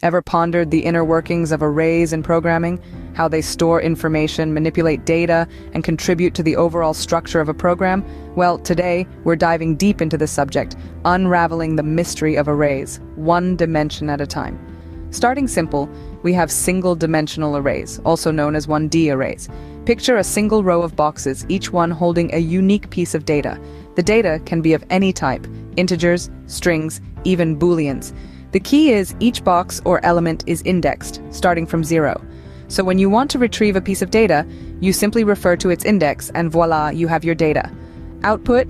Ever pondered the inner workings of arrays in programming? How they store information, manipulate data, and contribute to the overall structure of a program? Well, today, we're diving deep into this subject, unraveling the mystery of arrays, one dimension at a time. Starting simple, we have single-dimensional arrays, also known as 1D arrays. Picture a single row of boxes, each one holding a unique piece of data. The data can be of any type: integers, strings, even booleans. The key is each box or element is indexed, starting from 0. So when you want to retrieve a piece of data, you simply refer to its index and voila, you have your data. Output?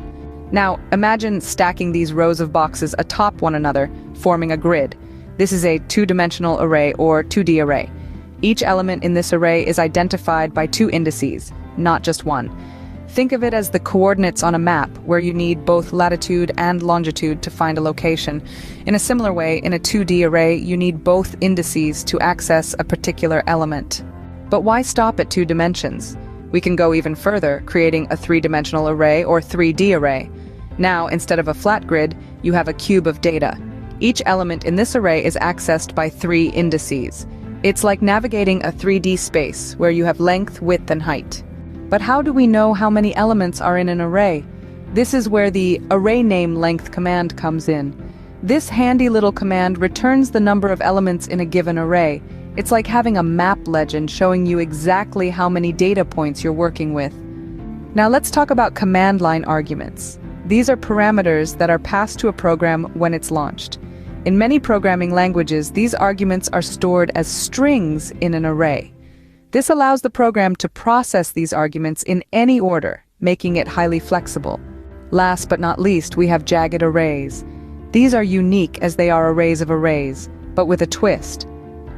Now, imagine stacking these rows of boxes atop one another, forming a grid. This is a two-dimensional array or 2D array. Each element in this array is identified by two indices, not just one. Think of it as the coordinates on a map, where you need both latitude and longitude to find a location. In a similar way, in a 2D array, you need both indices to access a particular element. But why stop at 2 dimensions? We can go even further, creating a 3-dimensional array or 3D array. Now, instead of a flat grid, you have a cube of data. Each element in this array is accessed by 3 indices. It's like navigating a 3D space, where you have length, width, and height. But how do we know how many elements are in an array? This is where the arrayname.length command comes in. This handy little command returns the number of elements in a given array. It's like having a map legend showing you exactly how many data points you're working with. Now let's talk about command line arguments. These are parameters that are passed to a program when it's launched. In many programming languages, these arguments are stored as strings in an array. This allows the program to process these arguments in any order, making it highly flexible. Last but not least, we have jagged arrays. These are unique as they are arrays of arrays, but with a twist.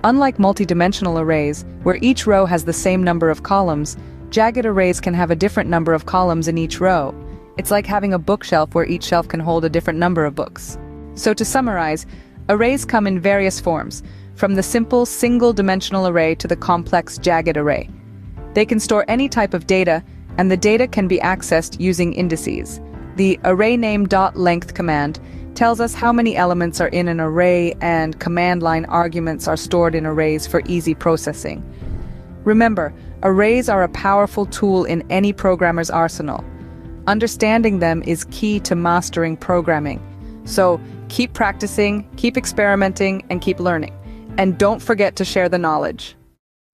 Unlike multidimensional arrays, where each row has the same number of columns, jagged arrays can have a different number of columns in each row. It's like having a bookshelf where each shelf can hold a different number of books. So to summarize, arrays come in various forms, from the simple single-dimensional array to the complex jagged array. They can store any type of data, and the data can be accessed using indices. The arrayname.length command tells us how many elements are in an array, and command line arguments are stored in arrays for easy processing. Remember, arrays are a powerful tool in any programmer's arsenal. Understanding them is key to mastering programming. So keep practicing, keep experimenting, and keep learning. And don't forget to share the knowledge.